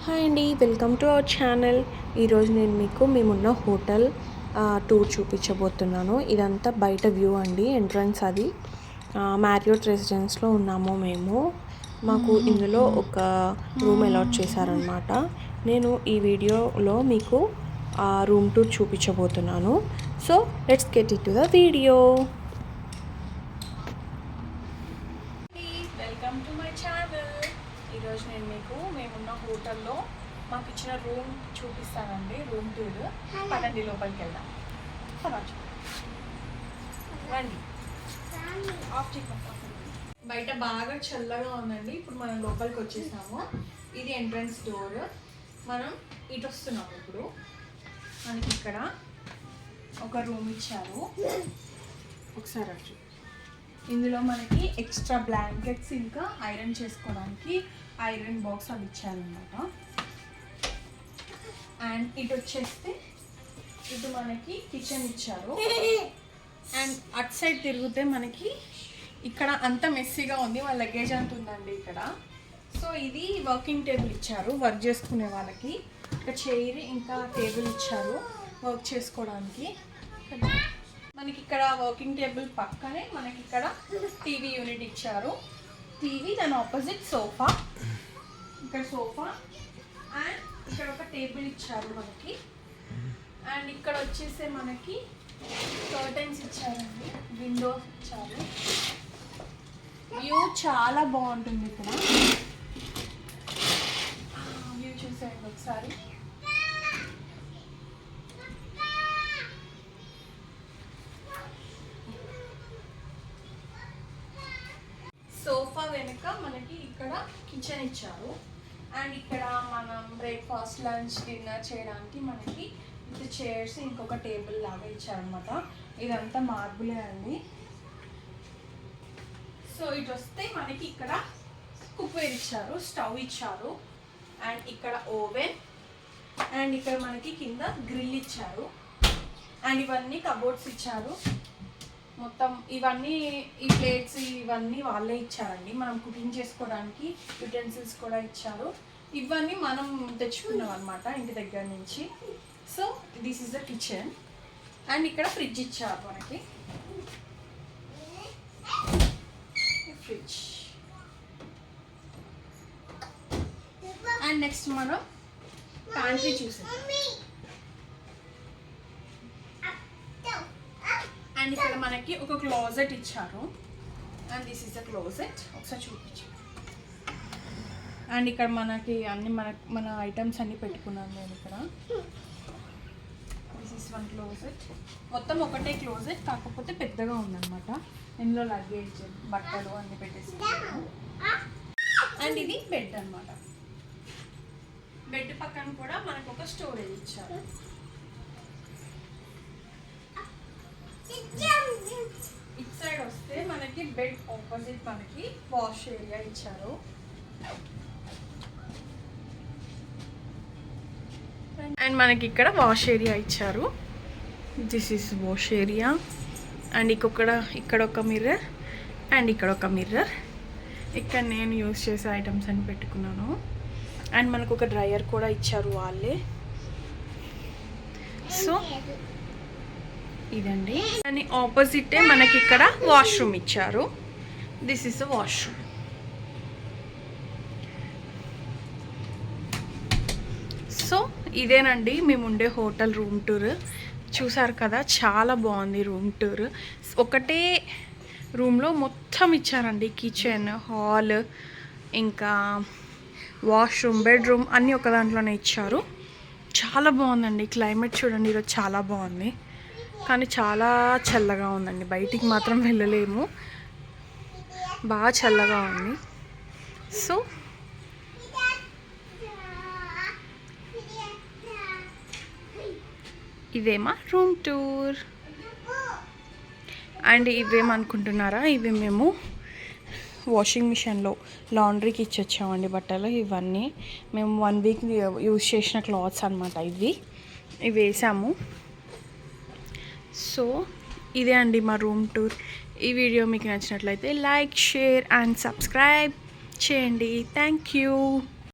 Hi అండి, welcome to our channel. ఈరోజు నేను మీకు మేమున్న హోటల్ టూర్ చూపించబోతున్నాను. ఇదంతా బయట వ్యూ అండి, ఎంట్రన్స్ అది. మ్యారియోట్ రెసిడెన్స్లో ఉన్నాము మేము. మాకు ఇందులో ఒక రూమ్ అలాట్ చేశారనమాట. నేను ఈ వీడియోలో మీకు రూమ్ టూర్ చూపించబోతున్నాను. So let's get it to the video. Welcome to my channel. ఈరోజు నేను మీకు మేమున్న హోటల్లో మాకు ఇచ్చిన రూమ్ చూపిస్తానండి. Room tour. పదండి, లోపలికి వెళ్దాం. రండి. బయట బాగా చల్లగా ఉందండి. ఇప్పుడు మనం లోపలికి వచ్చేసాము. ఇది ఎంట్రన్స్ డోర్. మనం ఇటు వస్తున్నాము. ఇప్పుడు మనకి ఇక్కడ ఒక రూమ్ ఇచ్చారు. ఒకసారి వచ్చి ఇందులో మనకి ఎక్స్ట్రా బ్లాంకెట్స్ ఇంకా ఐరన్ చేసుకోవడానికి ఐరన్ బాక్స్ అవి ఇచ్చారనమాట. అండ్ ఇటు వచ్చేస్తే ఇటు మనకి కిచెన్ ఇచ్చారు. అండ్ అట్ సైడ్ తిరిగితే మనకి ఇక్కడ అంత మెస్సీగా ఉంది, వాళ్ళ లగేజ్ అంత ఉందండి ఇక్కడ. సో ఇది వర్కింగ్ టేబుల్ ఇచ్చారు వర్క్ చేసుకునే వాళ్ళకి. ఇక్కడ చైర్ ఇంకా టేబుల్ ఇచ్చారు వర్క్ చేసుకోవడానికి. మనకి ఇక్కడ వర్కింగ్ టేబుల్ పక్కనే మనకి ఇక్కడ టీవీ యూనిట్ ఇచ్చారు. టీవీ, దాని ఆపోజిట్ సోఫా. ఇక్కడ సోఫా అండ్ ఇక్కడ ఒక టేబుల్ ఇచ్చారు మనకి. అండ్ ఇక్కడ వచ్చేసి మనకి కర్టెన్స్ ఇచ్చారండి, విండోస్ ఇచ్చారు. వ్యూ చాలా బాగుంటుంది ఇక్కడ. వ్యూ చూసేయండి ఒకసారి. సోఫా వెనుక మనకి ఇక్కడ కిచెన్ ఇచ్చారు. అండ్ ఇక్కడ మనం బ్రేక్ఫాస్ట్, లంచ్, డిన్నర్ చేయడానికి మనకి ఇది చైర్స్, ఇంకొక టేబుల్ లాగా ఇచ్చారనమాట. ఇదంతా మార్బులే అండి. సో ఇటు వస్తే మనకి ఇక్కడ కుక్వేర్ ఇచ్చారు, స్టవ్ ఇచ్చారు. అండ్ ఇక్కడ ఓవెన్. అండ్ ఇక్కడ మనకి కింద గ్రిల్ ఇచ్చారు. అండ్ ఇవన్నీ కబోర్డ్స్ ఇచ్చారు. మొత్తం ఇవన్నీ, ఈ ప్లేట్స్ ఇవన్నీ వాళ్ళే ఇచ్చారండి. మనం కుకింగ్ చేసుకోవడానికి యుటెన్సిల్స్ కూడా ఇచ్చారు. ఇవన్నీ మనం తెచ్చుకున్నాం అనమాట ఇంటి దగ్గర నుంచి. So this is the kitchen. And ఇక్కడ ఫ్రిడ్జ్ ఇచ్చారు మనకి. ఫ్రిడ్జ్. అండ్ నెక్స్ట్ మనం ప్యాంట్రీ చూసాం. అండ్ ఇక్కడ మనకి ఒక క్లోజెట్ ఇచ్చారు. And this is the closet. ఒకసారి చూపించు. అండ్ ఇక్కడ మనకి అన్ని మన ఐటమ్స్ అన్ని పెట్టుకున్నాను నేను ఇక్కడ. This is one closet. మొత్తం ఒకటే క్లోజెట్, కాకపోతే పెద్దగా ఉందన్నమాట. ఇందులో లగేజ్, బట్టలు అన్ని పెట్టేసి. అండ్ ఇది బెడ్ అనమాట. బెడ్ పక్కన కూడా మనకు ఒక స్టోరేజ్ ఇచ్చారు. ఇట్ సైడ్ వస్తే మనకి బెడ్ ఆపోజిట్ మనకి వాష్ ఏరియా ఇచ్చారు. అండ్ మనకి ఇక్కడ వాష్ ఏరియా ఇచ్చారు. This is wash area. And ఇక్కడ ఒక మిర్రర్ అండ్ ఇక్కడ ఒక మిర్రర్. ఇక్కడ నేను యూస్ చేసే ఐటమ్స్ అని పెట్టుకున్నాను. అండ్ మనకు ఒక డ్రయర్ కూడా ఇచ్చారు వాళ్ళే. సో ఇదండి. అని ఆపోజిటే మనకి ఇక్కడ వాష్రూమ్ ఇచ్చారు. This is the washroom. So ఇదేనండి మేము ఉండే హోటల్ రూమ్ టూర్. చూసారు కదా, చాలా బాగుంది రూమ్ టూర్. ఒకటే రూమ్లో మొత్తం ఇచ్చారండి. కిచెన్, హాల్, ఇంకా వాష్రూమ్, బెడ్రూమ్ అన్నీ ఒక దాంట్లోనే ఇచ్చారు. చాలా బాగుందండి. క్లైమేట్ చూడండి, ఈరోజు చాలా బాగుంది. కానీ చాలా చల్లగా ఉందండి. బయటికి మాత్రం వెళ్ళలేము, బాగా చల్లగా ఉంది. సో ఇదేమా రూమ్ టూర్. అండ్ ఇవేమనుకుంటున్నారా, ఇవి మేము వాషింగ్ మిషన్లో లాండ్రీకి ఇచ్చొచ్చామండి బట్టలు. ఇవన్నీ మేము 1 వీక్ యూజ్ చేసిన క్లాత్స్ అనమాట. ఇవి వేసాము. సో ఇదే అండి మా రూమ్ టూర్. ఈ వీడియో మీకు నచ్చినట్లయితే లైక్, షేర్ అండ్ సబ్స్క్రైబ్ చేయండి. Thank you.